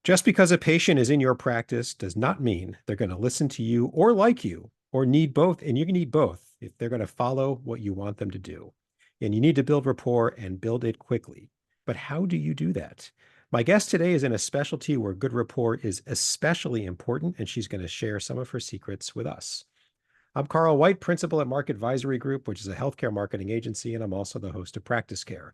Just because a patient is in your practice does not mean they're going to listen to you or like you or need both. And you can need both if they're going to follow what you want them to do. And you need to build rapport and build it quickly. But how do you do that? My guest today is in a specialty where good rapport is especially important, and she's going to share some of her secrets with us. I'm Carl White, principal at Market Advisory Group, which is a healthcare marketing agency, and I'm also the host of PracticeCare.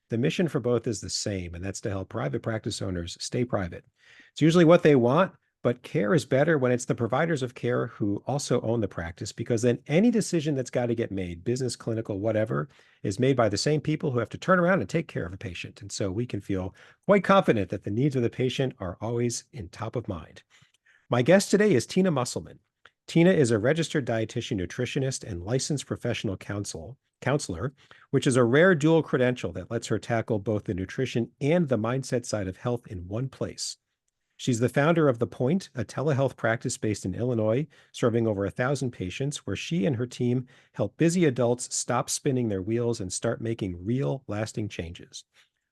The mission for both is the same, and that's to help private practice owners stay private. It's usually what they want, but care is better when it's the providers of care who also own the practice, because then any decision that's got to get made, business, clinical, whatever, is made by the same people who have to turn around and take care of a patient. And so we can feel quite confident that the needs of the patient are always in top of mind. My guest today is Tina Musselman. Tina is a registered dietitian nutritionist and licensed professional counselor, which is a rare dual credential that lets her tackle both the nutrition and the mindset side of health in one place. She's the founder of The Point, a telehealth practice based in Illinois, serving over 1,000 patients, where she and her team help busy adults stop spinning their wheels and start making real, lasting changes.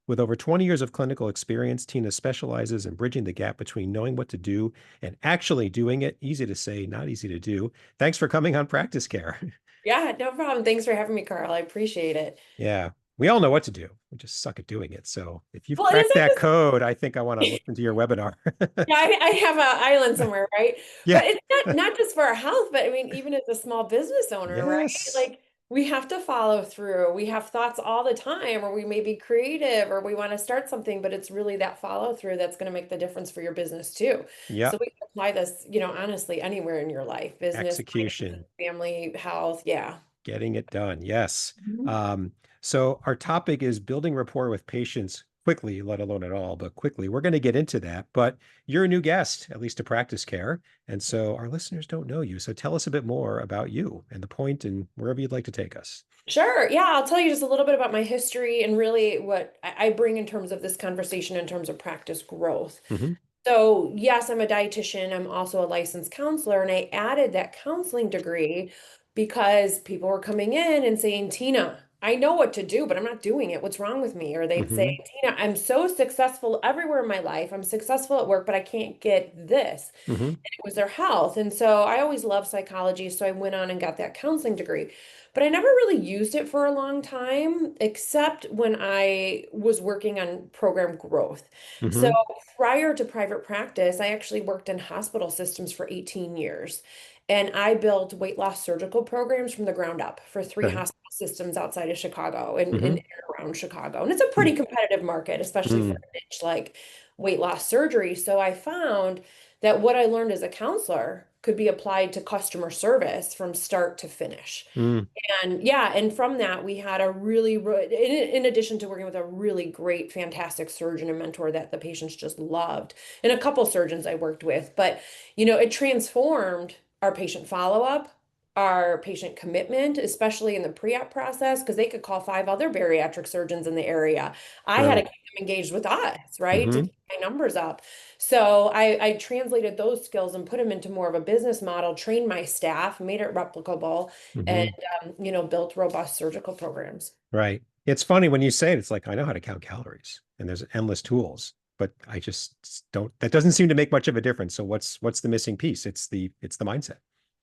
With over 20 years of clinical experience, Tina specializes in bridging the gap between knowing what to do and actually doing it. Easy to say, not easy to do. Thanks for coming on Practice Care. Yeah, no problem. Thanks for having me, Carl. I appreciate it. Yeah, we all know what to do. We just suck at doing it. So if you've Well, and cracked it's that code, I think I want to not just listen to your webinar. yeah, I have an island somewhere, right? Yeah. But it's not just for our health, but I mean, even as a small business owner, right? Yes. Like we have to follow through. We have thoughts all the time, or we may be creative, or we want to start something, but it's really that follow through that's going to make the difference for your business too. So Yep. we can apply this, honestly, anywhere in your life, business, Execution. family, health. Yeah. Getting it done. Yes. Mhm. Um, so our topic is building rapport with patients quickly, let alone at all, but quickly. We're going to get into that, but you're a new guest, at least to Practice Care. And so our listeners don't know you. So tell us a bit more about you and the point and wherever you'd like to take us. Sure. Yeah, I'll tell you just a little bit about my history and really what I bring in terms of this conversation in terms of practice growth. Hmm. So, yes, I'm a dietitian. I'm also a licensed counselor, and I added that counseling degree because people were coming in and saying, Tina, I know what to do, but I'm not doing it. What's wrong with me? Or they'd say, Hmm. Tina, I'm so successful everywhere in my life. I'm successful at work, but I can't get this. Hmm. And it was their health. And so I always loved psychology. So I went on and got that counseling degree. But I never really used it for a long time, except when I was working on program growth. So Hmm. prior to private practice, I actually worked in hospital systems for 18 years. And I built weight loss surgical programs from the ground up for three Okay. hospital systems outside of Chicago and Hmm. around Chicago. And it's a pretty competitive market, especially for Mm. a niche like weight loss surgery. So I found that what I learned as a counselor could be applied to customer service from start to finish. Mm. And yeah, and from that, we had a in addition to working with a really great, fantastic surgeon and mentor that the patients just loved, and a couple surgeons I worked with, but it transformed our patient follow-up, our patient commitment, especially in the pre-op process, because they could call five other bariatric surgeons in the area. I had to True. keep them engaged with us, right, to Hmm. keep my numbers up. So I translated those skills and put them into more of a business model, trained my staff, made it replicable, and Hmm. built robust surgical programs. Right. It's funny when you say it, it's like, I know how to count calories and there's endless tools, but I just don't, that doesn't seem to make much of a difference. So what's the missing piece? It's the mindset,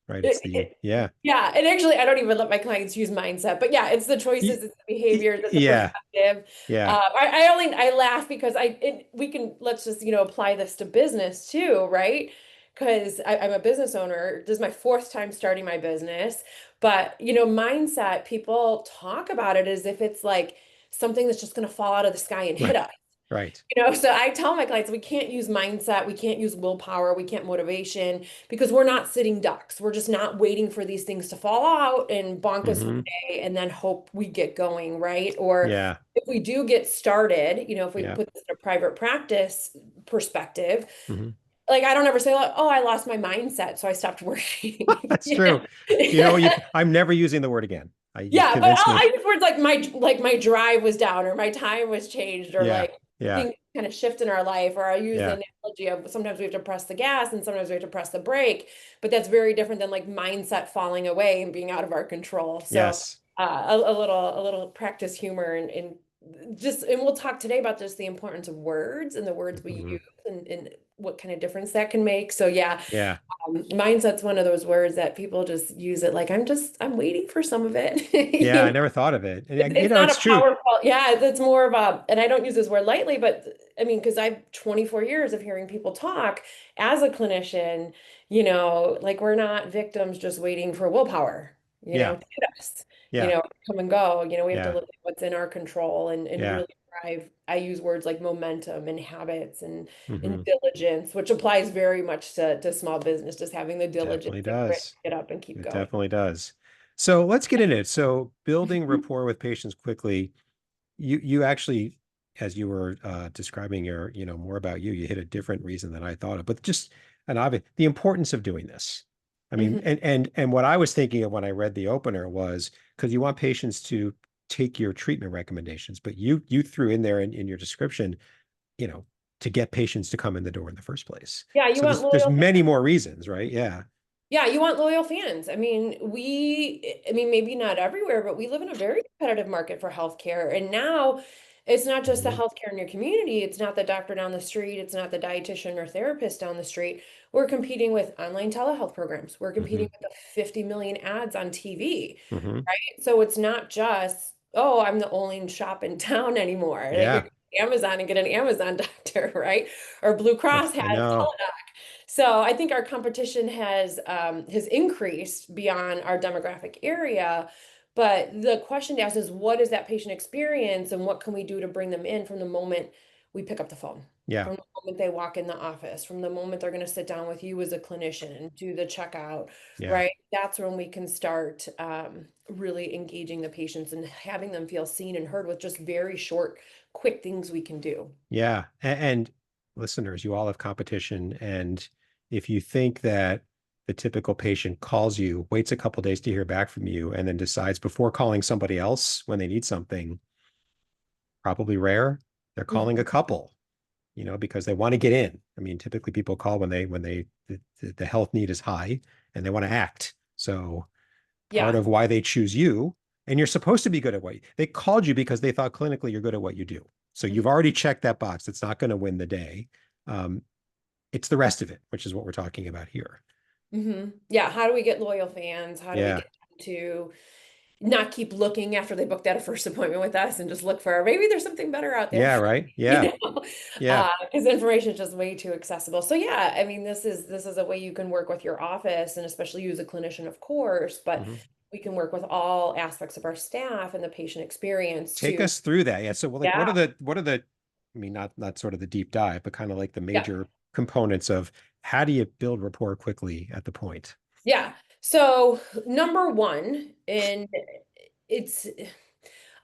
right? It's It- the, it- yeah. yeah, and actually, I don't even let my clients use mindset, but yeah, it's the Y- choices, it's the behaviors, it's the Yeah. perspective. Yeah. I laugh because we can let's just apply this to business too, right? Because I'm a business owner. This is my fourth time starting my business, but mindset, people talk about it as if it's like something that's just going to fall out of the sky and hit Right. us. Right. So I tell my clients we can't use mindset, we can't use willpower, we can't motivation because we're not sitting ducks. We're just not waiting for these things to fall out and bonk us one Hmm. day and then hope we get going, right? Or Yeah. if we do get started, if we Yeah. put this in a private practice perspective, Hmm. like I don't ever say like, oh, I lost my mindset, so I stopped working. That's true. You know, I'm never using the word again. You've Yeah, but convinced me. I use words like my drive was down or my time was changed or Yeah. like Yeah. things kind of shift in our life or I use Yeah. the analogy of sometimes we have to press the gas and sometimes we have to press the brake, but that's very different than like mindset falling away and being out of our control. So Yes. a little practice humor and just, and we'll talk today about just the importance of words and the words we Mhm. use and what kind of difference that can make. So yeah, Yeah. mindset's one of those words that people just use it like I'm waiting for some of it. Yeah, You I know, never thought of it. And it's not it's a true. powerful, yeah, it's more of a, and I don't use this word lightly, but I mean, because I've 24 years of hearing people talk as a clinician, like we're not victims just waiting for willpower, Yeah. to hit us, Yeah. come and go. We have to Yeah. look at what's in our control and Yeah. really drive. I use words like momentum and habits and Hmm. diligence, which applies very much to small business, just having the diligence Definitely and grit to does. get up and keep It going. definitely does. So let's get into it. So building rapport with patients quickly, you actually, as you were describing your, more about you, you hit a different reason than I thought of, but just an obvious, the importance of doing this. I mean, Mhm. and what I was thinking of when I read the opener was because you want patients to take your treatment recommendations, but you threw in there in your description, you know, to get patients to come in the door in the first place. Yeah, you So want there's loyal. many more reasons, right? Yeah. Yeah, you want loyal fans. I mean, maybe not everywhere, but we live in a very competitive market for healthcare. And now it's not just the Mhm. healthcare in your community. It's not the doctor down the street. It's not the dietitian or therapist down the street. We're competing with online telehealth programs. We're competing Mhm. with the 50 million ads on TV, Mhm. right? So it's not just, oh, I'm the only shop in town anymore. Like you Yeah. go to Amazon and get an Amazon doctor, right? Or Blue Ugh, Cross has I know. so I think our competition has increased beyond our demographic area. But the question to ask is what is that patient experience and what can we do to bring them in from the moment we pick up the phone, Yeah. from the moment they walk in the office, from the moment they're going to sit down with you as a clinician and do the checkout, Yeah. right? That's when we can start really engaging the patients and having them feel seen and heard with just very short, quick things we can do. Yeah. And listeners, you all have competition. And if you think that the typical patient calls you, waits a couple days to hear back from you, and then decides before calling somebody else when they need something, probably rare, they're calling a Mhm. couple, because they want to get in. I mean, typically people call when the health need is high and they want to act. So part Yeah. of why they choose you, and you're supposed to be good at they called you because they thought clinically you're good at what you do. So you've already checked that box. It's not going to win the day. Um, it's the rest of it, which is what we're talking about here. Yeah, how do we get loyal fans? How do we Yeah. get them to not keep looking after they booked that first appointment with us and just look for maybe there's something better out there Yeah. for Right. you Yeah. know, Yeah. because information is just way too accessible. So yeah, I mean, this is a way you can work with your office and especially you as a clinician, of course, but Mhm. we can work with all aspects of our staff and the patient experience Take to us through that. Yeah. So, well, like, yeah, what are the, I mean, not sort of the deep dive, but kind of like the yeah. major components of how do you build rapport quickly at the point? Yeah. So number one, and it's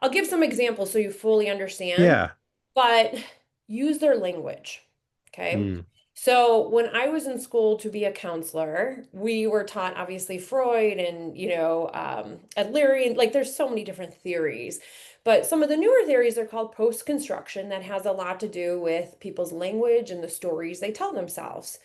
I'll give some examples so you fully understand, Yeah. but use their language. Okay. Mm. So when I was in school to be a counselor, we were taught obviously Freud and, Adlerian, like there's so many different theories. But some of the newer theories are called post-construction that has a lot to do with people's language and the stories they tell themselves.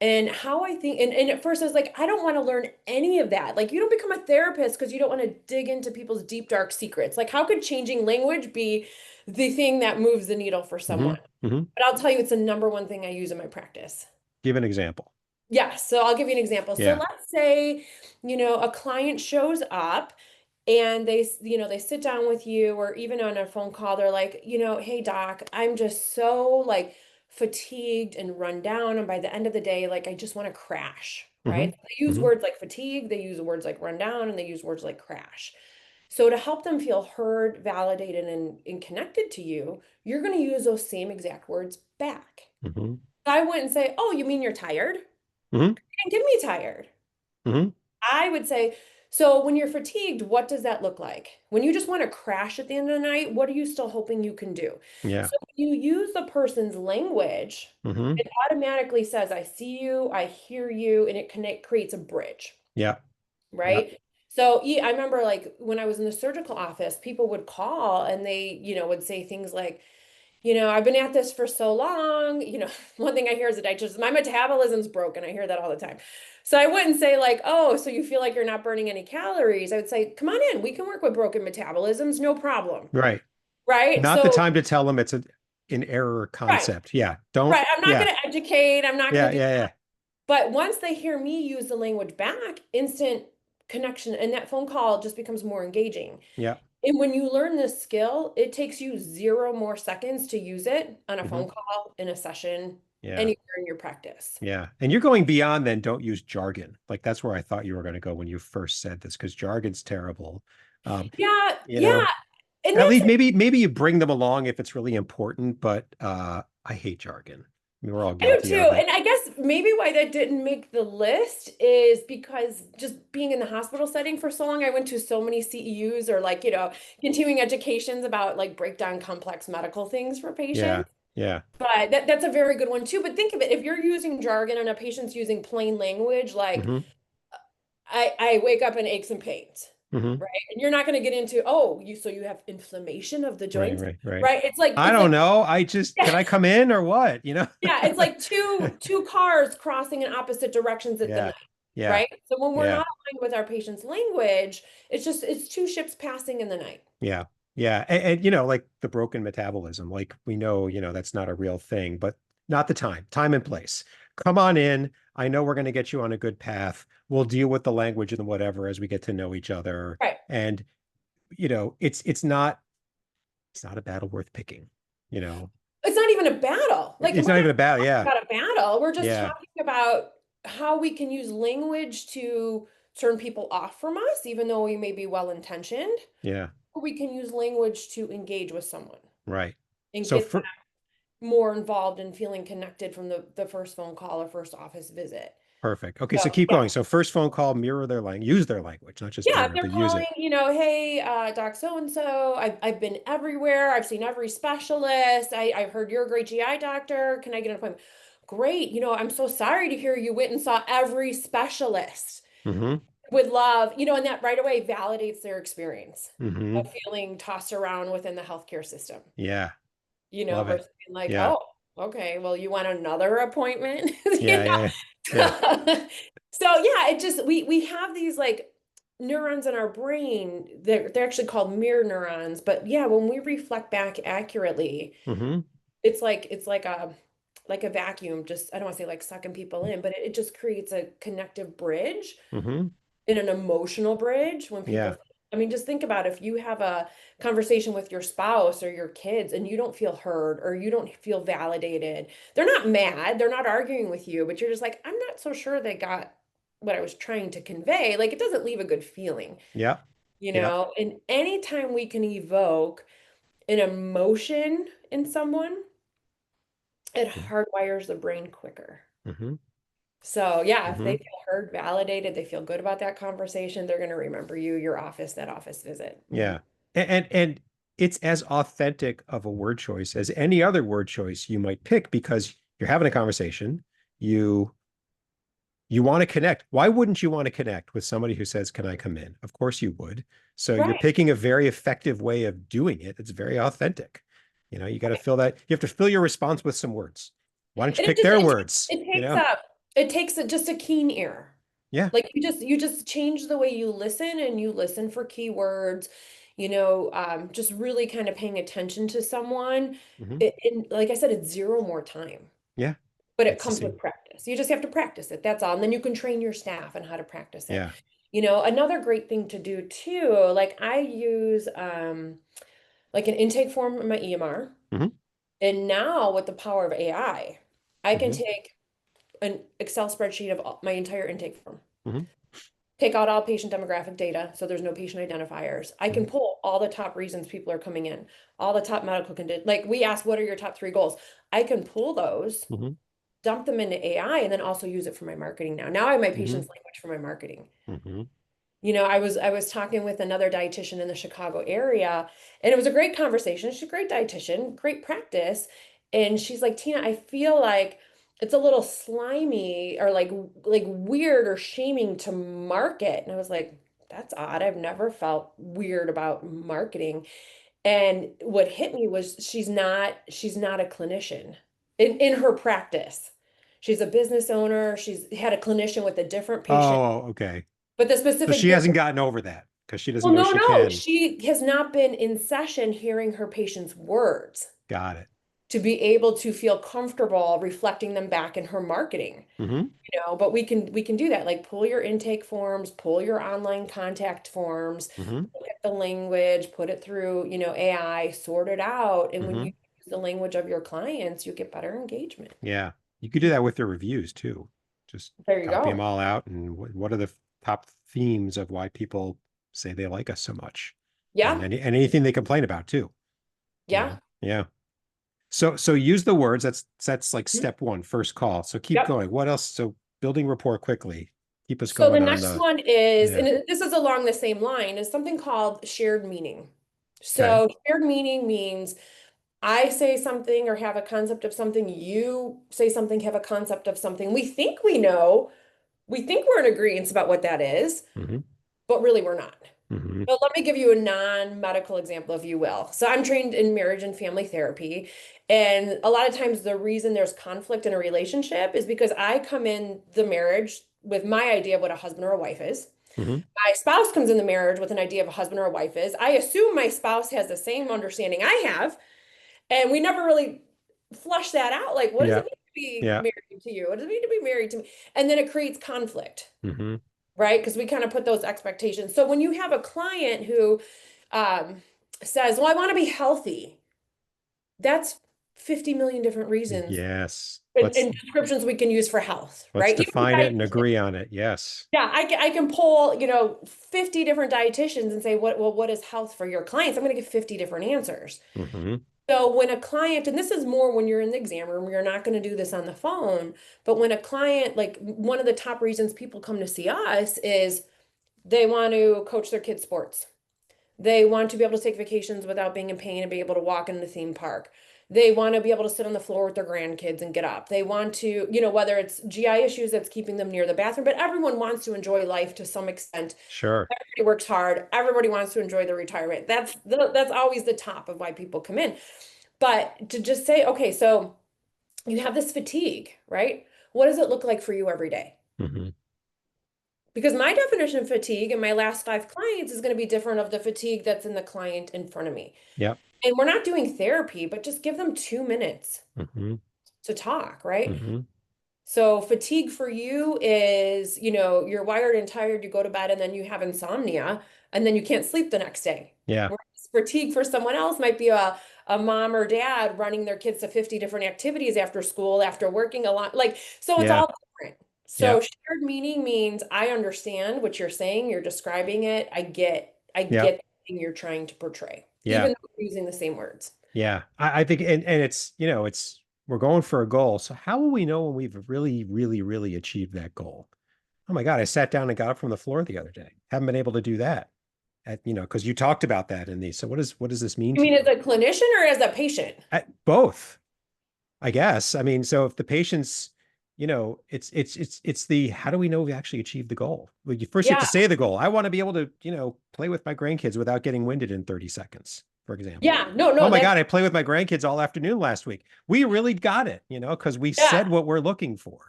And how I think, and at first I was like, I don't want to learn any of that. Like, you don't become a therapist because you don't want to dig into people's deep, dark secrets. Like, how could changing language be the thing that moves the needle for Hmm. someone? Hmm. But I'll tell you, it's the number one thing I use in my practice. Give an example. Yeah, so I'll give you an example. So Yeah. let's say, a client shows up and they sit down with you or even on a phone call, they're like, hey doc, I'm just so like fatigued and run down. And by the end of the day, like I just want to crash, Hmm. right? They use Hmm. words like fatigue, they use words like run down, and they use words like crash. So to help them feel heard, validated, and connected to you, you're going to use those same exact words back. Hmm. I wouldn't say, oh, you mean you're tired? Hmm. And get me tired. Hmm. I would say, so when you're fatigued, what does that look like? When you just want to crash at the end of the night, what are you still hoping you can do? Yeah. So when you use the person's language, Hmm. it automatically says, I see you, I hear you, and it creates a bridge, Yeah. Yeah. right? So yeah, I remember like when I was in the surgical office, people would call and they, would say things like, I've been at this for so long. One thing I hear is that my metabolism's broken. I hear that all the time. So I wouldn't say like, oh, so you feel like you're not burning any calories. I would say, come on in. We can work with broken metabolisms, no problem. Right. right? Not the So, time to tell them it's an error right, concept. Yeah. Don't. right. I'm not Yeah. going to educate. I'm not going Yeah. to do Yeah. that. Yeah. But once they hear me use the language back, instant connection, and that phone call just becomes more engaging. Yeah. And when you learn this skill, it takes you 0 more seconds to use it on a Hmm. phone call, in a session, Yeah. anywhere in your practice. Yeah. And you're going beyond then don't use jargon. Like that's where I thought you were going to go when you first said this, because jargon's terrible. Um, Yeah, you yeah. know, And at that's least maybe you bring them along if it's really important, but I hate jargon. I mean, we're all I do guilty too. of it. And I guess maybe why that didn't make the list is because just being in the hospital setting for so long, I went to so many CEUs or like, continuing educations about like break down complex medical things for Yeah. patients. Yeah. But that's a very good one too. But think of it, if you're using jargon and a patient's using plain language, like Hmm. I wake up in aches and pains, Hmm. right? And you're not going to get into, oh, you have inflammation of the Right. joints, Right. Right. right? It's like I it's don't like know. I just, can I come in or what? You know? yeah, it's like two cars crossing in opposite directions at the Yeah. night, Yeah. right? So when we're Yeah. not aligned with our patient's language, it's two ships passing in the night. Yeah. Yeah. Like the broken metabolism, like we know, that's not a real thing, but not the time and place. Come on in. I know we're going to get you on a good path. We'll deal with the language and whatever as we get to know each other. Right. And, it's not a battle worth picking, you know. It's not even a battle. Like we're It's not not even a battle. Yeah. about a battle. We're just Yeah. talking about how we can use language to turn people off from us, even though we may be well intentioned, Yeah. or we can use language to engage with someone Right. and So get for more involved in feeling connected from the first phone call or first office visit. Perfect. Okay. So So keep yeah. going. So first phone call, mirror their language, use their language, not just Yeah, if mirror, they're but use calling, it. hey, Doc so and so, I've been everywhere. I've seen every specialist. I've heard you're a great GI doctor. Can I get an appointment? Great. I'm so sorry to hear you went and saw every specialist. Hmm. Would love, and that right away validates their experience of Hmm. feeling tossed around within the healthcare system, Yeah. Love it. versus being like, Yeah. oh, okay, well, you want another appointment? Yeah. Yeah. Yeah. So yeah, it just we have these like neurons in our brain. They're actually called mirror neurons. But yeah, when we reflect back accurately, Hmm. it's like a vacuum, just I don't want to say like sucking people in, but it just creates a connective bridge Hmm. in an emotional bridge when Yeah. people, I mean, just think about if you have a conversation with your spouse or your kids and you don't feel heard or you don't feel validated. They're not mad, they're not arguing with you, but you're just like, I'm not so sure they got what I was trying to convey. Like it doesn't leave a good feeling, Yeah. Yeah. and anytime we can evoke an emotion in someone, it hardwires the brain quicker. Hmm. So yeah, if they Hmm. feel heard, validated, they feel good about that conversation, they're going to remember you, your office, that office visit. Mhm. Yeah. And it's as authentic of a word choice as any other word choice you might pick, because you're having a conversation. You you want to connect. Why wouldn't you want to connect with somebody who says, "Can I come in?" Of course you would. So you're Right. picking a very effective way of doing it. It's very authentic. You got to fill that. You have to fill your response with some words. Why don't you And it pick just their it, words? it takes just a keen ear. Yeah. Like you just change the way you listen and you listen for keywords, just really kind of paying attention to someone. Hmm. And like I said, it's 0 more time. Yeah. But it It's the comes same. with practice. You just have to practice it. That's all. And then you can train your staff on how to practice it. Yeah. Another great thing to do too, like I use like an intake form in my EMR. Hmm. And now with the power of I can Hmm. take an Excel spreadsheet of my entire intake form, Hmm. take out all patient demographic data, so there's no patient identifiers. I can Hmm. pull all the top reasons people are coming in, all the top medical conditions. Like we asked, what are your top 3 goals? I can pull those, Hmm. dump them into AI, and then also use it for my marketing now. Now I have my Hmm. patient's language for my marketing. Hmm. I was talking with another dietitian in the Chicago area, and it was a great conversation. She's a great dietitian, great practice. And she's like, Tina, I feel like it's a little slimy or like weird or shaming to market. And I was like, that's odd. I've never felt weird about marketing. And what hit me was she's not a clinician in her practice. She's a business owner. She's had a clinician with a different patient, Oh, okay. but the So specific she hasn't difference. gotten over that. because she doesn't Well, know no, she no, can. she has not been in session hearing her patient's words Got it. to be able to feel comfortable reflecting them back in her marketing. Hmm. But we can do that. Like pull your intake forms, pull your online contact forms, Hmm. look at the language, put it through, AI, sort it out. And when you Hmm. use the language of your clients, you get better engagement. Yeah. You could do that with the reviews too. Just There you copy them go. all out. And what are the top themes of why people say they like us so much? And Yeah. and anything they complain about too. Yeah. Yeah. So use the words. That's like Mhm. step one, first call. So keep Yep. going. What else? So building rapport quickly. Keep us So the going on next the, one is, yeah. and this is along the same line, is something called shared meaning. Okay. So shared meaning means I say something or have a concept of something, you say something, have a concept of something. We think we know, we think we're in agreement about what that is, Hmm. but really we're not. Hmm. So let me give you a non-medical example, if you will. So I'm trained in marriage and family therapy, and a lot of times the reason there's conflict in a relationship is because I come in the marriage with my idea of what a husband or a wife is. Hmm. My spouse comes in the marriage with an idea of a husband or a wife is. I assume my spouse has the same understanding I have, and we never really flush that out. Like, what does Yeah. it mean to be Yeah. married to you? What does it mean to be married to me? And then it creates conflict, Hmm. right? Because we kind of put those expectations. So when you have a client who um, says, "Well, I want to be healthy," that's 50 million different reasons Yes. and descriptions we can use for health, Let's right? Even define it and dietitian. agree on it. Yes. Yeah, I can pull, 50 different dietitians and say, what is health for your clients? I'm going to get 50 different answers. Hmm. So when a client, and this is more when you're in the exam room, you're not going to do this on the phone, but when a client, like one of the top reasons people come to see us is they want to coach their kids' sports. They want to be able to take vacations without being in pain and be able to walk in the theme park. They want to be able to sit on the floor with their grandkids and get up. They want to, whether it's GI issues that's keeping them near the bathroom, but everyone wants to enjoy life to some extent. Sure. Everybody works hard. Everybody wants to enjoy their retirement. That's always the top of why people come in. But to just say, okay, so you have this fatigue, right? What does it look like for you every day? Hmm. Because my definition of fatigue and my last five clients is going to be different of the fatigue that's in the client in front of me. Yep. And we're not doing therapy, but just give them 2 minutes Hmm. to talk, right? Hmm. So fatigue for you is, you're wired and tired, you go to bed and then you have insomnia and then you can't sleep the next day. Yeah. Whereas fatigue for someone else might be a mom or dad running their kids to 50 different activities after school, after working a lot. Like, so it's Yeah. all different. So Yep. shared meaning means I understand what you're saying, you're describing it. I Yep. get the thing you're trying to portray, Yeah. even though we're using the same words. Yeah. I think, and it's, we're going for a goal. So how will we know when we've really, really, really achieved that goal? Oh my God, I sat down and got up from the floor the other day. Haven't been able to do that because you talked about that in these. So what does this mean You to mean as you? a clinician or as a patient? Both. I guess. I mean, so if the patient's, it's the how do we know we actually achieved the goal? Well, first you have to Yeah. say the goal. I want to be able to, play with my grandkids without getting winded in 30 seconds, for example. Yeah. No, Oh no, my that's God, I played with my grandkids all afternoon last week. We really got it, because we said yeah. what we're looking for.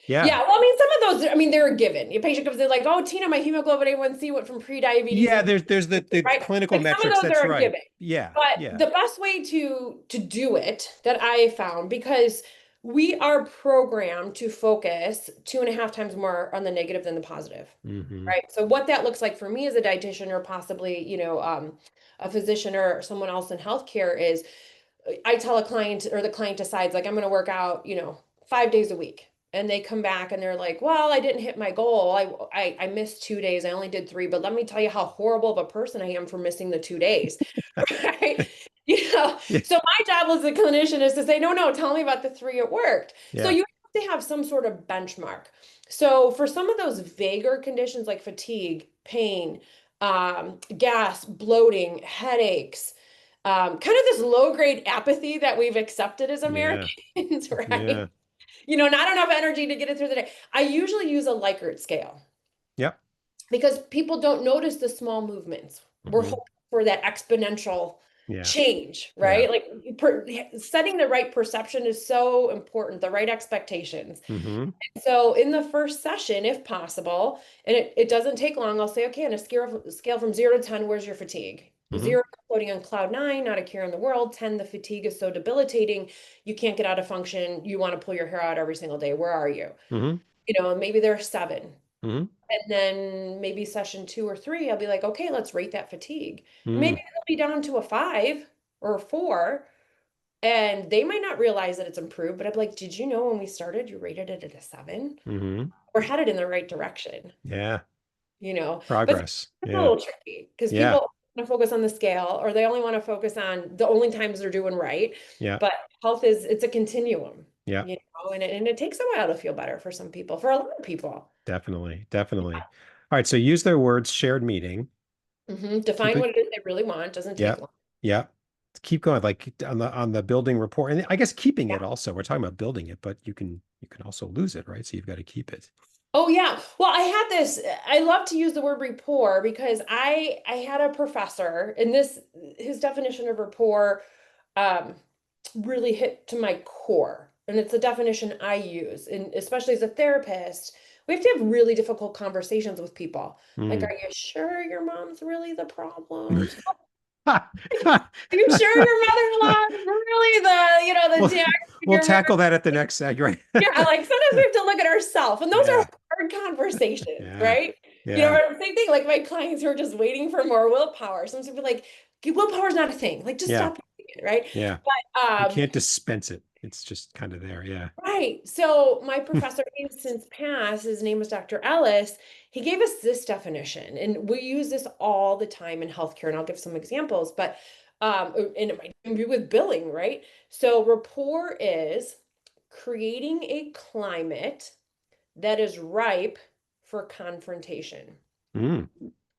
Yeah. Yeah, well, I mean, some of those, I mean, they're a given. Your patient comes in like, "Oh, Tina, my hemoglobin A1C went from pre-diabetes Yeah, and there's the right." clinical Like some of metrics. those That's are a right. given. Yeah. But Yeah. the best way to do it that I found, because we are programmed to focus 2.5 times more on the negative than the positive, Hmm. right? So what that looks like for me as a dietitian or possibly, a physician or someone else in healthcare is I tell a client or the client decides like I'm going to work out, 5 days a week. And they come back and they're like, "Well, I didn't hit my goal. I missed 2 days. I only did three, but let me tell you how horrible of a person I am for missing the 2 days." Right? Yeah. So my job as a clinician is to say, "No, no, tell me about the three it worked." So Yeah. you have to have some sort of benchmark. So for some of those vaguer conditions like fatigue, pain, gas, bloating, headaches, kind of this low grade apathy that we've accepted as Yeah. Americans, Yeah. right? Not enough energy to get it through the day. I usually use a Likert scale Yep. because people don't notice the small movements. We're Hmm. hoping for that exponential. Yeah. change, Yeah. right? Like setting the right perception is so important, the right expectations. Mm-hmm. So in the first session, if possible, and it doesn't take long, I'll say, okay, on a scale from 0 to 10, where's your fatigue? Mm-hmm. 0, floating on cloud nine, not a care in the world. 10, the fatigue is so debilitating, you can't get out of function. You want to pull your hair out every single day. Where are you? Mm-hmm. And maybe there's 7. Mm-hmm. And then maybe session 2 or 3, I'll be like, okay, let's rate that fatigue. And maybe Mm-hmm. it'll be down to a 5 or a 4. And they might not realize that it's improved, but I'm like, did you know when we started, you rated it at a 7? Mm-hmm. We're headed in the right direction, Yeah. but Progress. it's a Yeah. little tricky because Yeah. people want to focus on the scale or they only want to focus on the only times they're doing right. Yeah. But health it's a continuum, Yeah. and it takes a while to feel better for some people, for a lot of people. Definitely. Definitely. All right. So use their words, shared meeting. Keep Define it. what it is they really want. Doesn't take Yeah. long. Yeah. Keep going. Like on the building report. And I guess keeping Yeah. it also. We're talking about building it, but you can also lose it, right? So you've got to keep it. Oh yeah. Well, I had this, I love to use the word rapport because I had a professor and his definition of rapport um really hit to my core. And it's a definition I use. And especially as a therapist, we have to have really difficult conversations with people. Like, Mm. are you sure your mom's really the problem? Are you sure your mother-in-law is really the We'll, dad in we'll your marriage? tackle that at the next segment. Yeah, like sometimes we have to look at ourselves, and those are Yeah. hard conversations, Yeah. right? Yeah. But same thing, like my clients who are just waiting for more willpower. Sometimes be like, willpower is not a thing. Like, just Yeah. stop doing it, right? Yeah. But You can't dispense it. It's just kind of there. Yeah. right. So my professor, he's since passed, his name was Dr. Ellis. He gave us this definition, and we use this all the time in healthcare, and I'll give some examples, but and it might even be with billing, right? So rapport is creating a climate that is ripe for confrontation. Mm.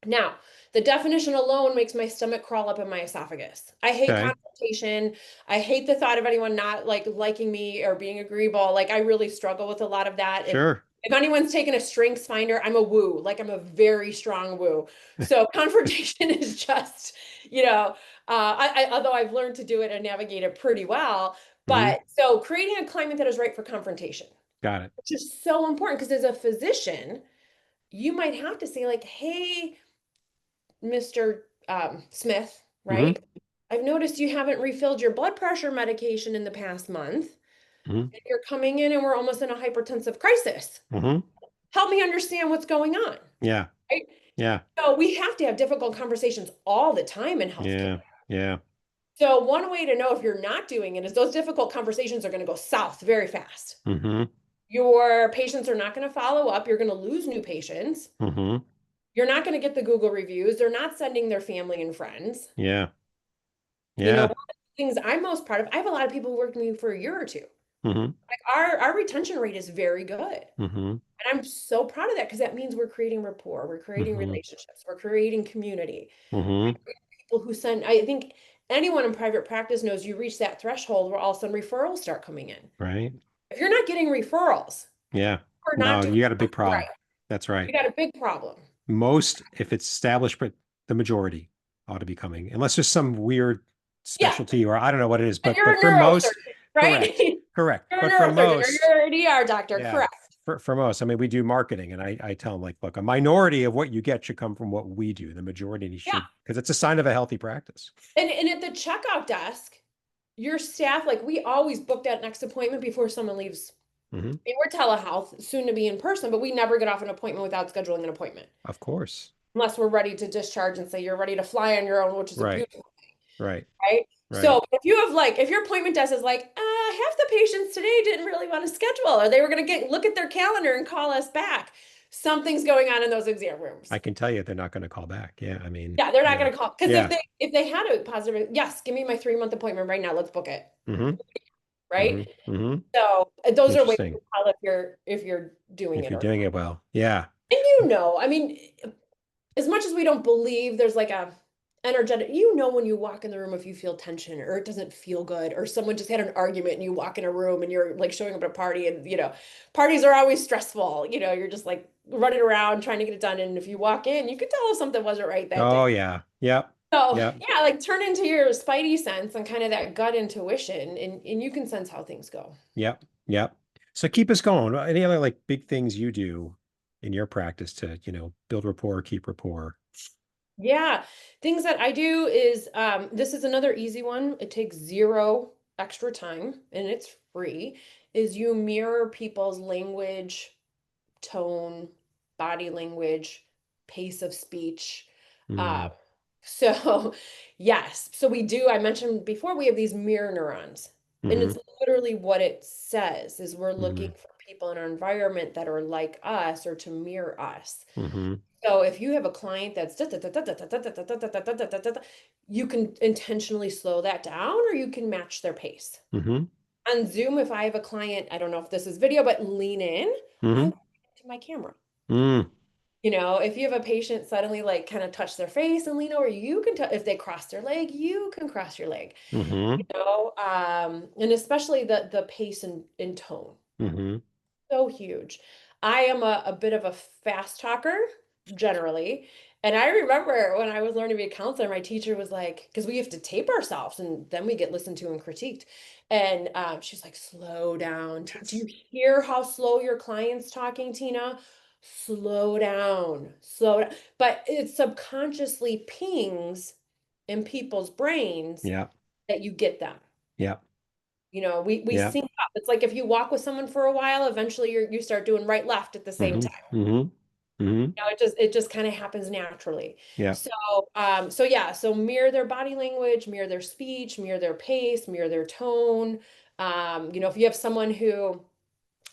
Now, the definition alone makes my stomach crawl up in my esophagus. I hate Okay. confrontation. I hate the thought of anyone not liking me or being agreeable. Like I really struggle with a lot of that. If Sure. anyone's taken a strengths finder, I'm a woo. Like I'm a very strong woo. So confrontation is just, although I've learned to do it and navigate it pretty well. Hmm. But so creating a climate that is right for confrontation, Got it. which is so important because as a physician, you might have to say like, hey, Mr. Smith, Hmm. right? I've noticed you haven't refilled your blood pressure medication in the past month. Hmm. And you're coming in and we're almost in a hypertensive crisis. Hmm. Help me understand what's going on, Yeah. right? Yeah. So we have to have difficult conversations all the time in healthcare. Yeah. Yeah. So one way to know if you're not doing it is those difficult conversations are going to go south very fast. Hmm. Your patients are not going to follow up. You're going to lose new patients. Hmm. You're not going to get the Google reviews. They're not sending their family and friends. Yeah. One Yeah. of the things I'm most proud of, I have a lot of people who worked with me for a year or two. Hmm. Like our retention rate is very good. Hmm. And I'm so proud of that because that means we're creating rapport, we're creating Hmm. relationships, we're creating community. Hmm. People who send, I think anyone in private practice knows you reach that threshold where all of a sudden referrals start coming in. Right. If you're not getting referrals, Yeah. we're not No, doing you got a big something problem. right. That's You right. got a big problem. Most, if it's established, but the majority ought to be coming, unless there's some weird Yeah. specialty or I don't know what it is, And but you're a for most, neurosurgeon, right? correct. Correct. You're a But for neurosurgeon or most, you're an ER doctor, yeah, correct. for most, I mean, we do marketing and I tell them like, look, a minority of what you get should come from what we do. The majority Yeah. should, because it's a sign of a healthy practice. And at the checkout desk, your staff, like we always book that next appointment before someone leaves. Hmm. I mean, we're telehealth, soon to be in person, but we never get off an appointment without scheduling an appointment. Of course. Unless we're ready to discharge and say you're ready to fly on your own, which is a Right. beautiful thing, Right. right? Right. So if you have if your appointment desk is like, half the patients today didn't really want to schedule, or they were going to look at their calendar and call us back, something's going on in those exam rooms. I can tell you they're not going to call back. Yeah. I mean, Yeah, they're not yeah. going to call because Yeah. if they had a positive, yes, give me my 3-month appointment right now, let's book it, Hmm. Hmm. right? Hmm. So those are ways to Interesting. tell if you're doing If it you're or doing not. it well. Yeah. And I mean, as much as we don't believe there's like a energetic, when you walk in the room if you feel tension or it doesn't feel good or someone just had an argument and you walk in a room and you're like showing up at a party and parties are always stressful. You're just like running around trying to get it done. And if you walk in, you can tell if something wasn't right that Oh day. yeah. Yep. So Yeah. yeah, like turn into your spidey sense and kind of that gut intuition, and you can sense how things go. Yep. Yep. So keep us going. Any other like big things you do in your practice to, build rapport, keep rapport? Yeah, things that I do is this is another easy one. It takes zero extra time and it's free. Is you mirror people's language, tone, body language, pace of speech. Uh, Mm, so yes, so we do. I mentioned before we have these mirror neurons, and mm-hmm, it's literally what it says is we're looking mm-hmm, for people in our environment that are like us or to mirror us. mm-hmm, So if you have a client that's you can intentionally slow that down or you can match their pace. mm-hmm, On Zoom, if I have a client, I don't know if this is video, but lean in, I mm-hmm, look to my camera. mm, If you have a patient suddenly like kind of touch their face and lean over, you can if they cross their leg, you can cross your leg. mm-hmm, And especially the pace and tone. mm-hmm. So huge. I am a bit of a fast talker generally. And I remember when I was learning to be a counselor, my teacher was like, because we have to tape ourselves and then we get listened to and critiqued. And she's like, slow down. Do you Yes. hear how slow your client's talking, Tina? Slow down, slow down. But it subconsciously pings in people's brains Yeah. that you get them. Yeah. We Yeah. sync up. It's like if you walk with someone for a while, eventually you start doing right left at the same Mm-hmm, time. mm-hmm, mm-hmm. It just kind of happens naturally. Yeah. So yeah, so mirror their body language, mirror their speech, mirror their pace, mirror their tone. If you have someone who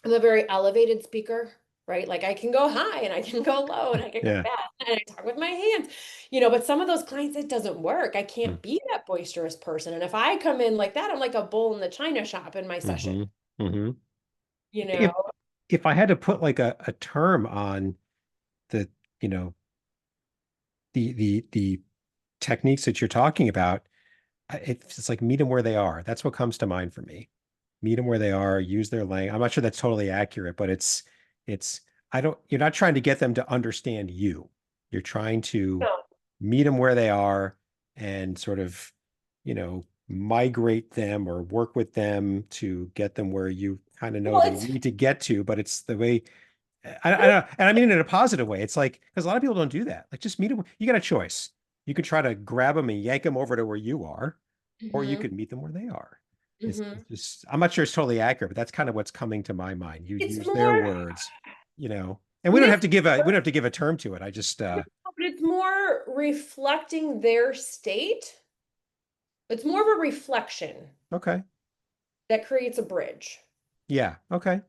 I'm a very elevated speaker, right? Like I can go high and I can go low and I can go Yeah. fast and I talk with my hands, but some of those clients, it doesn't work. I can't be that boisterous person. And if I come in like that, I'm like a bull in the china shop in my session, Mm-hmm, mm-hmm. you know? If I had to put like a term on the, you know, the techniques that you're talking about, it's like meet them where they are. That's what comes to mind for me. Meet them where they are, use their language. I'm not sure that's totally accurate, but it's I don't you're not trying to get them to understand you. You're trying to No. meet them where they are and sort of, migrate them or work with them to get them where you kind of know Well, they it's need to get to, but it's the way I don't, and I mean it in a positive way. It's like because a lot of people don't do that. Like just meet them. You got a choice. You could try to grab them and yank them over to where you are, or you hmm could meet them where they are. It's hmm just I'm not sure it's totally accurate, but that's kind of what's coming to my mind. You it's use their more, words, and we it don't is, have to give a term to it. I just but it's more reflecting their state. It's more of a reflection okay. that creates a bridge. Yeah, okay.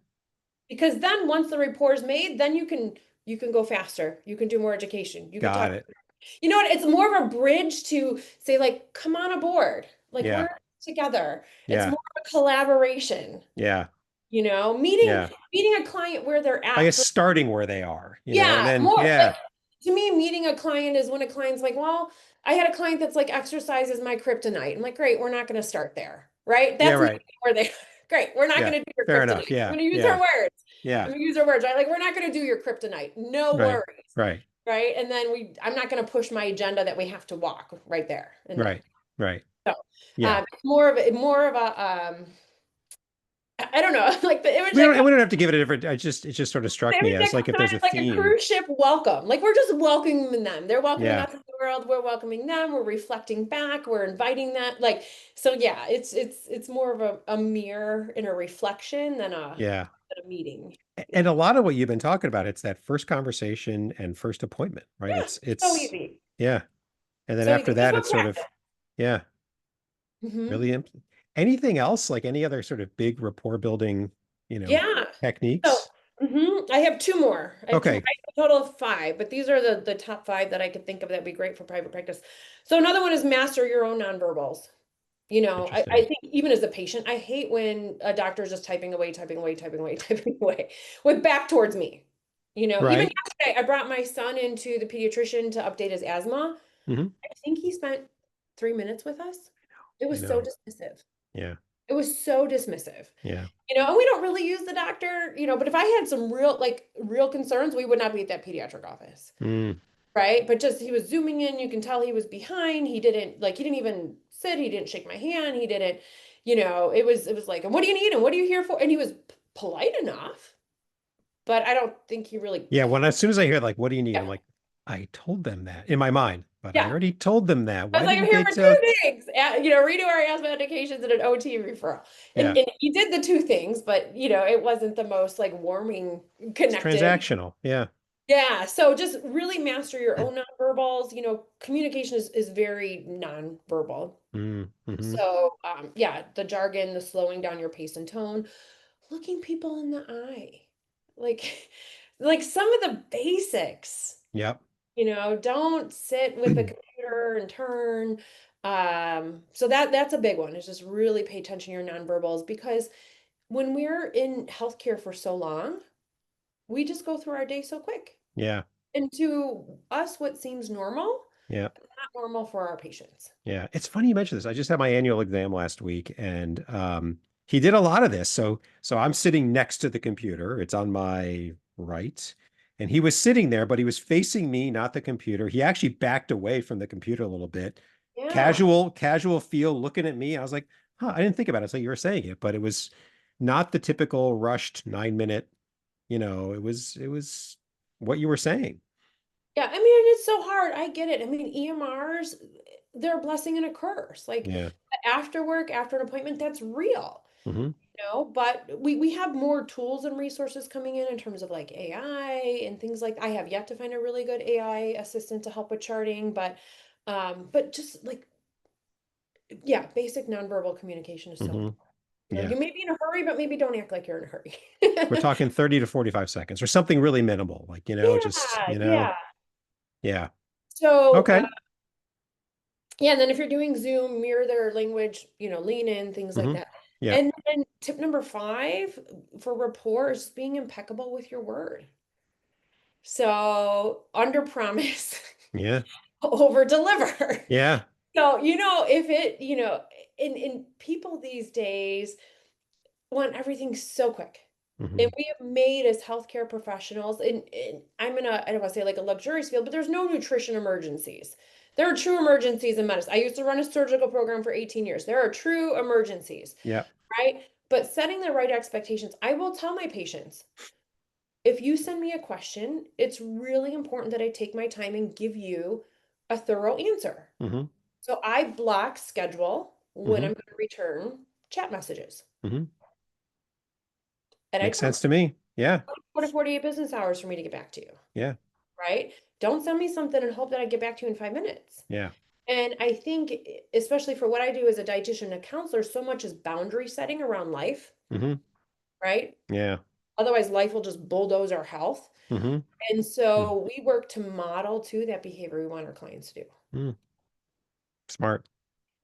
Because then once the rapport is made, then you can go faster. You can do more education. You can Got talk. it. You know what? It's more of a bridge to say, like, come on aboard. Like Yeah. we're together. It's Yeah. more of a collaboration, Yeah. meeting Yeah. meeting a client where they're I at guess for starting where they are, and yeah, then more like yeah. to me, meeting a client is when a client's like, well, I had a client that's like exercise is my kryptonite. I'm like, great, we're not going to start there. Right? Yeah, That's meeting right. where they great, we're not Yeah. going to do your Fair kryptonite. enough. I'm Yeah. going to use her Yeah. words. I'm Yeah. going to use her words, right? Like, we're not going to do your kryptonite. No Right. worries. Right. Right. And then I'm not going to push my agenda that we have to walk right there and then. Right. Right. So Yeah. more of a I don't know, like the image We that don't comes we don't have to give it a different. It just sort of the struck me image as that like comes if to there's mind a is like a theme. cruise ship welcome. Like we're just welcoming them. They're welcoming Yeah. us in the world. We're welcoming them. We're reflecting back. We're inviting that. Like, so yeah, it's more of a mirror and a reflection Yeah. than a meeting. Yeah. And a lot of what you've been talking about, it's that first conversation and first appointment, right? Yeah. So It's easy. yeah. And then So after easy. Just that, one it's sort of, practice. yeah, Hmm really anything else, like any other sort of big rapport building, Yeah. So techniques? I have two more. I have two more. Okay. I have a total of five, but these are the top five that I could think of that'd be great for private practice. So another one is master your own nonverbals. I Interesting. think even as a patient, I hate when a doctor is just typing away, typing away, typing away, typing away with back towards me. Even Right. yesterday, I brought my son into the pediatrician to update his asthma. Hmm. I think he spent 3 minutes with us. It I was so know. dismissive. Yeah. It was so dismissive. Yeah. And we don't really use the doctor, but if I had some real concerns, we would not be at that pediatric office. Mm. right? But just he was zooming in, you can tell he was behind. He didn't even sit, he didn't shake my hand, he didn't, it was like, and what do you need and what are you here for? And he was polite enough, but I don't think he really Yeah, cared. as soon as I hear like, what do you need? I'm Yeah. like, I told them that in my mind, but I Yeah. already told them that. I was Why like, I'm didn't here they for tell? two things. Redo our asthma medications and an OT referral. Yeah, And he did the two things, but it wasn't the most like warming it's connected. transactional. Yeah. Yeah, so just really master your own nonverbals. Communication is very nonverbal. Mm-hmm. So, yeah, the jargon, the slowing down your pace and tone, looking people in the eye, like, like some of the basics. Yep. Don't sit with the computer and turn. So that's a big one. Is just really pay attention to your nonverbals because when we're in healthcare for so long, we just go through our day so quick. Yeah. And to us, what seems normal, Yeah. not normal for our patients. Yeah, it's funny you mentioned this. I just had my annual exam last week, and he did a lot of this. So I'm sitting next to the computer. It's on my right, and he was sitting there, but he was facing me, not the computer. He actually backed away from the computer a little bit. Yeah. Casual feel, looking at me. I was like, huh, I didn't think about it. So you were saying it, but it was not the typical rushed 9 minute. It was what you were saying. Yeah, I mean, it's so hard. I get it. I mean, EMRs, they're a blessing and a curse. Like Yeah. after work, after an appointment, that's real. Hmm. But we have more tools and resources coming in terms of like AI and things like I have yet to find a really good AI assistant to help with charting, but just like yeah, basic nonverbal communication is so Hmm. important. Yeah. You may be in a hurry, but maybe don't act like you're in a hurry. We're talking 30 to 45 seconds or something really minimal, like, just, Yeah, yeah. yeah. So, Okay. yeah, and then if you're doing Zoom, mirror their language, lean in, things like Hmm. that. Yeah. And then tip number 5 for rapport is being impeccable with your word. So under promise, Yeah. over deliver. Yeah. So, if it, in people these days want everything so quick. And Hmm. we have made as healthcare professionals, and I don't want to say like a luxurious field, but there's no nutrition emergencies. There are true emergencies in medicine. I used to run a surgical program for 18 years. There are true emergencies, Yeah. right? But setting the right expectations, I will tell my patients, if you send me a question, it's really important that I take my time and give you a thorough answer. Hmm. So I block schedule when Hmm. I'm going to return chat messages. Hmm. And I Makes tell them sense to me. Yeah. 48 business hours for me to get back to you, Yeah. right? Don't send me something and hope that I get back to you in 5 minutes. Yeah. And I think, especially for what I do as a dietitian and a counselor, so much is boundary setting around life, Hmm. right? Yeah. Otherwise, life will just bulldoze our health. Hmm. And so we work to model to that behavior we want our clients to do. Mm. Smart.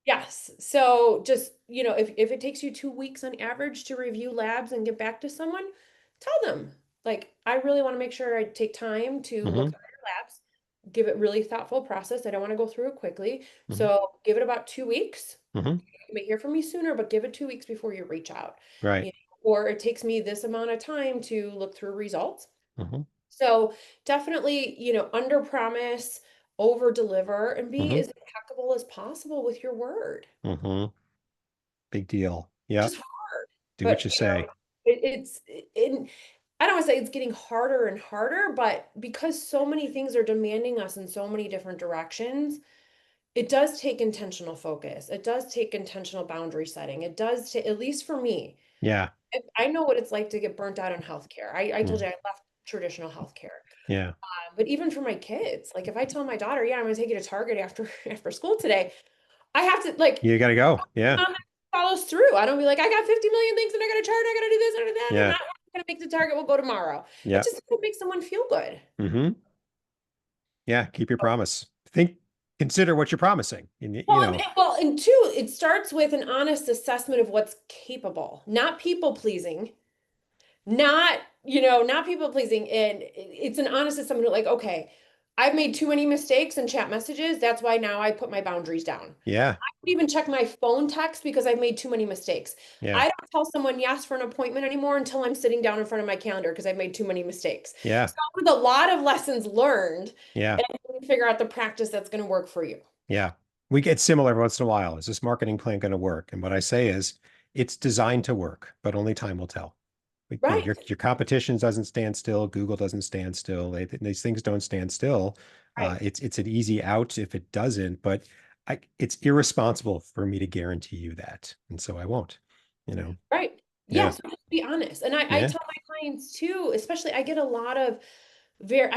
Yes. So just, if it takes you 2 weeks on average to review labs and get back to someone, tell them, like, I really want to make sure I take time to look Hmm. at your labs, give it really thoughtful process. I don't want to go through it quickly. Hmm. So give it about 2 weeks. Hmm. You may hear from me sooner, but give it 2 weeks before you reach out. Right. Or it takes me this amount of time to look through results. Hmm. So definitely, under promise, over deliver, and be Hmm. as impeccable as possible with your word. Hmm. Big deal. Just Yep. hard. Do what But you say. I don't want to say it's getting harder and harder, but because so many things are demanding us in so many different directions, it does take intentional focus. It does take intentional boundary setting. It does take, at least for me, Yeah. I know what it's like to get burnt out on healthcare. I told Mm. you I left traditional healthcare. Yeah. But even for my kids, like if I tell my daughter, yeah, I'm going to take you to Target after after school today, I have to like You got to go. Yeah. follows through. I don't be like, I got 50 million things and I got to charge, I got to do this, I got to do that. I'm Yeah. not going to make the target. We'll go tomorrow. It Yeah. just makes someone feel good. Hmm. Yeah. Keep your promise. Consider what you're promising. And two, it starts with an honest assessment of what's capable, not people pleasing, not people pleasing. And it's an honest assessment of like, okay, I've made too many mistakes in chat messages. That's why now I put my boundaries down. Yeah. I don't even check my phone text because I've made too many mistakes. Yeah. I don't tell someone yes for an appointment anymore until I'm sitting down in front of my calendar because I've made too many mistakes. Yeah. So with a lot of lessons learned, Yeah. and you can figure out the practice that's going to work for you. Yeah. We get similar every once in a while. Is this marketing plan going to work? And what I say is it's designed to work, but only time will tell. Right. Your competition doesn't stand still. Google doesn't stand still. These things don't stand still. Right. It's an easy out if it doesn't, but it's irresponsible for me to guarantee you that. And so I won't, you know. Right. Yeah. Yes, just be honest. And I Yeah. tell my clients too, especially I get a lot of very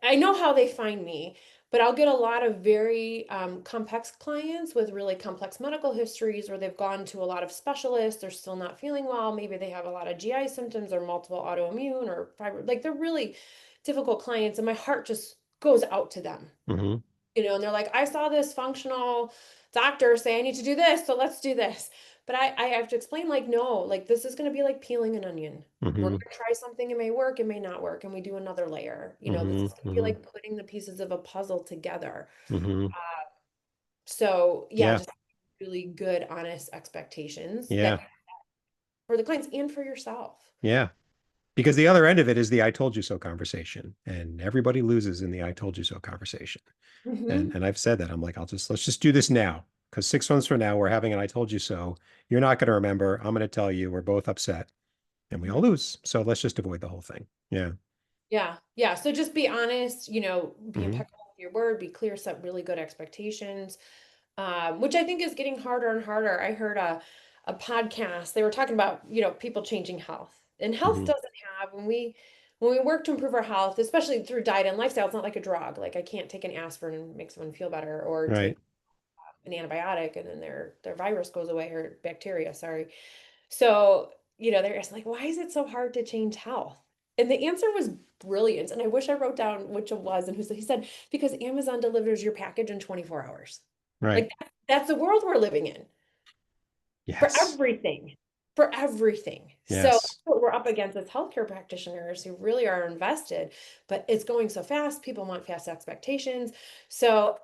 I know how they find me, but I'll get a lot of very complex clients with really complex medical histories where they've gone to a lot of specialists, they're still not feeling well, maybe they have a lot of GI symptoms or multiple autoimmune or fibro, like they're really difficult clients and my heart just goes out to them. Hmm. And they're like, I saw this functional doctor say I need to do this, so let's do this. But I have to explain, like, no, like this is going to be like peeling an onion. We're Hmm. going to try something, it may work, it may not work, and we do another layer. This Hmm. is going to be Hmm. like putting the pieces of a puzzle together. Hmm. So yeah, Yeah. just really good, honest expectations that Yeah. for the clients and for yourself. Yeah. Because the other end of it is the I told you so conversation. And everybody loses in the I told you so conversation. Hmm. And I've said that. I'm like, let's just do this now. Because 6 months from now, we're having an I told you so. You're not going to remember. I'm going to tell you. We're both upset and we all lose. So let's just avoid the whole thing. Yeah. Yeah, yeah. So just be honest, be Hmm. impeccable with your word, be clear, set really good expectations. Which I think is getting harder and harder. I heard a podcast. They were talking about, people changing health. And health Hmm. doesn't have when we work to improve our health, especially through diet and lifestyle, it's not like a drug. Like I can't take an aspirin and make someone feel better or Right. take an antibiotic and then their virus goes away or bacteria, sorry. So, they're asking like, why is it so hard to change health? And the answer was brilliant. And I wish I wrote down which it was and who said he said, because Amazon delivers your package in 24 hours. Right. Like that's the world we're living in for Yes. everything, for everything. So that's Yes. what we're up against as healthcare practitioners who really are invested, but it's going so fast. People want fast expectations. So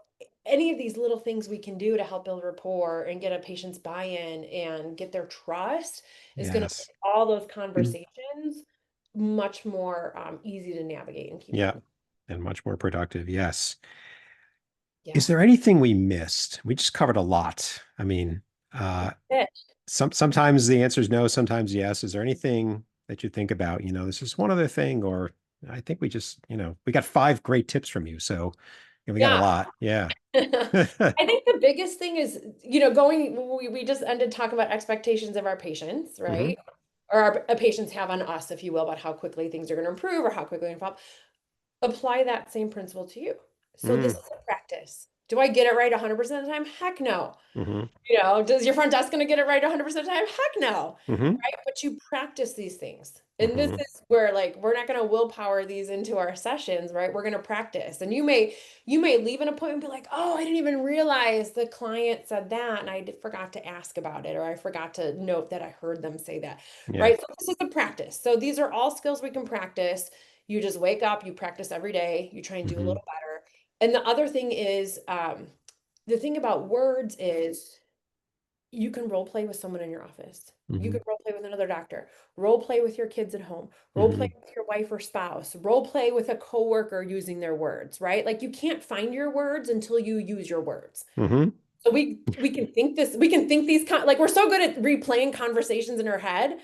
any of these little things we can do to help build rapport and get a patient's buy-in and get their trust is going to Yes. make all those conversations much more easy to navigate and keep Yeah. going. And much more productive. Yes. Is Yeah. there anything we missed? We just covered a lot. I mean, uh, It. sometimes the answer is no, sometimes yes. Is there anything that you think about? This is one other thing, or I think we just, we got 5 great tips from you. So we got a Yeah. lot. Yeah. I think the biggest thing is, we just ended talking about expectations of our patients, Hmm. right? Or our patients have on us, if you will, about how quickly things are going to improve or how quickly they improve. Apply that same principle to you. So this Mm. is a practice. Do I get it right 100% of the time? Heck no. Hmm. Does your front desk going to get it right 100% of the time? Heck no. Hmm. Right? But you practice these things. And this Hmm. is where like we're not going to willpower these into our sessions, right? We're going to practice. And you may leave an appointment and be like, "Oh, I didn't even realize the client said that and forgot to ask about it or I forgot to note that I heard them say that." Yeah. Right? So this is a practice. So these are all skills we can practice. You just wake up, you practice every day, you try and do a Hmm. little better. And the other thing is the thing about words is you can role play with someone in your office. You Hmm. can role play with another doctor, role play with your kids at home, role play Hmm. with your wife or spouse, role play with a coworker using their words, right? Like you can't find your words until you use your words. Hmm. So we can think this, we can think these like we're so good at replaying conversations in our head,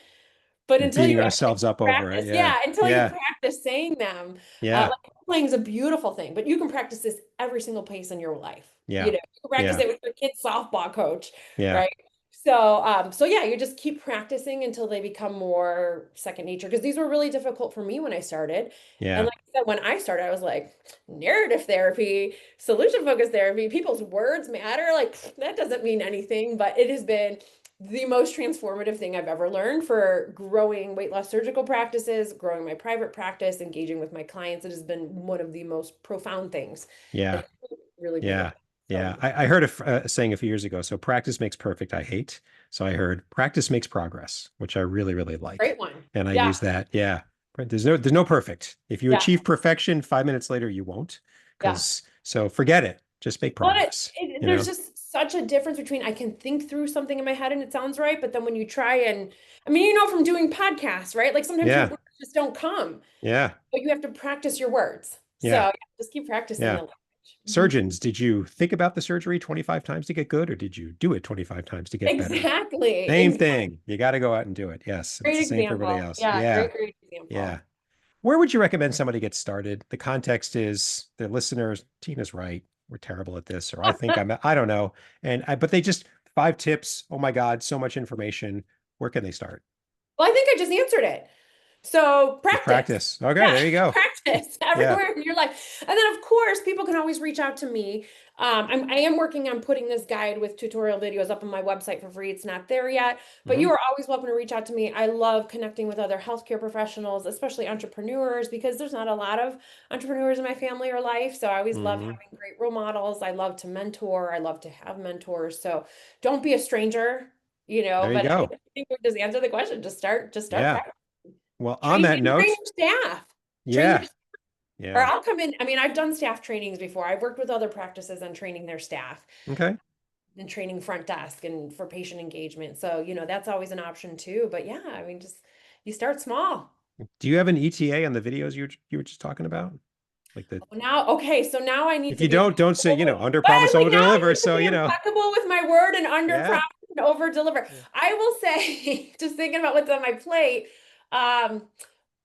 but And until beating you actually ourselves up over it. practice, Yeah. yeah, until you Yeah. practice saying them, Yeah. like playing is a beautiful thing, but you can practice this every single place in your life. Yeah. You can practice Yeah. it with your kid's softball coach, Yeah. right? So yeah, you just keep practicing until they become more second nature. Because these were really difficult for me when I started. And Yeah. like I said, when I started, I was like, narrative therapy, solution focused therapy, people's words matter. Like that doesn't mean anything, but it has been the most transformative thing I've ever learned for growing weight loss surgical practices, growing my private practice, engaging with my clients. It has been one of the most profound things Yeah. that I've really been Yeah. doing. Yeah. So I heard a saying a few years ago. So practice makes perfect. I hate. So I heard practice makes progress, which I really, really like. great one. And I Yeah. use that. Yeah. But there's no perfect. If you Yeah. achieve perfection, 5 minutes later, you won't. Yeah. So forget it. Just make But progress, there's just such a difference between I can think through something in my head and it sounds right, but then when you try and, I mean, from doing podcasts, right? Like sometimes your Yeah. words just don't come, Yeah. but you have to practice your words. So Yeah. yeah, just keep practicing Yeah. the language. Mhm. Surgeons, did you think about the surgery 25 times to get good, or did you do it 25 times to get better? Exactly. Same Exactly. thing. You got to go out and do it. Yes. It's Great the same for everybody example. else. Yeah, Yeah. great Yeah. example. Where would you recommend somebody get started? The context is the listeners, Tina's right. We're terrible at this, or I don't know. But they just 5 tips. Oh my God, so much information. Where can they start? Well, I think I just answered it. So Just practice. practice. Okay, Yeah, there you go. practice Yeah. everywhere in your life. And then of course, people can always reach out to me. I am working on putting this guide with tutorial videos up on my website for free. It's not there yet, but you Hmm. are always welcome to reach out to me. I love connecting with other healthcare professionals, especially entrepreneurs, because there's not a lot of entrepreneurs in my family or life. So I always love Hmm. having great role models. I love to mentor. I love to have mentors. So don't be a stranger, There you but I go. think we just answer the question. Just start Yeah. practicing. Well, on Train that and train note, your staff. Train your yeah. or Yeah. I'll come in. I mean, I've done staff trainings before. I've worked with other practices on training their staff Okay. and training front desk and for patient engagement. So, that's always an option too. But yeah, I mean, just you start small. Do you have an ETA on the videos you were just talking about? Like the Now, okay, so now I need if to you be don't say, impeccable. under But promise, like over now I deliver. need to So, be impeccable with my word and under yeah, promise and over deliver. I will say, just thinking about what's on my plate, um,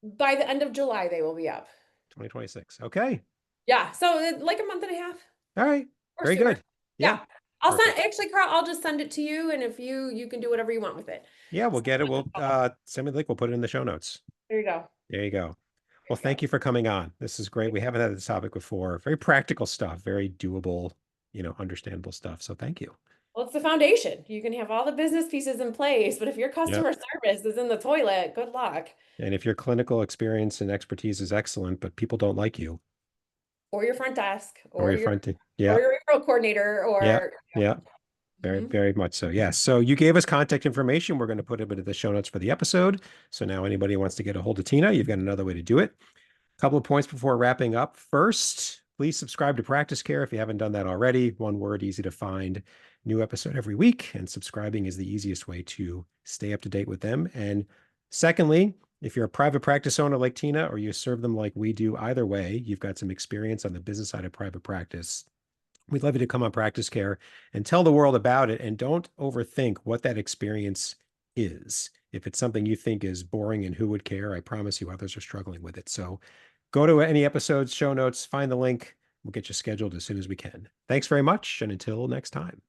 by the end of July, they will be up. 2026. Okay. Yeah, so like a month and a half. All right. Or Very sooner. good. Yeah. Yeah. I'll send Perfect. actually, Carl, I'll just send it to you and if you can do whatever you want with it. Yeah, we'll So, get it. We'll send me the link. We'll put it in the show notes. there you go. There you go. There Well, you go. thank you for coming on. This is great. We haven't had this topic before. Very practical stuff, very doable, understandable stuff. So thank you. Well, it's the foundation. You can have all the business pieces in place, but if your Yep. customer service is in the toilet, good luck. And if your clinical experience and expertise is excellent, but people don't like you Or your front desk, or or your your front, or yeah, your referral coordinator, yeah, or yeah. Very, Mhm. very much so. Yes. So you gave us contact information. We're going to put it in the show notes for the episode. So now anybody who wants to get a hold of Tina, you've got another way to do it. A couple of points before wrapping up. First, please subscribe to Practice Care if you haven't done that already. One word, easy to find. New episode every week, and subscribing is the easiest way to stay up to date with them. And secondly, if you're a private practice owner like Tina, or you serve them like we do, either way, you've got some experience on the business side of private practice. We'd love you to come on Practice Care and tell the world about it. And don't overthink what that experience is. If it's something you think is boring and who would care, I promise you others are struggling with it. So go to any episodes, show notes, find the link. We'll get you scheduled as soon as we can. Thanks very much. And until next time.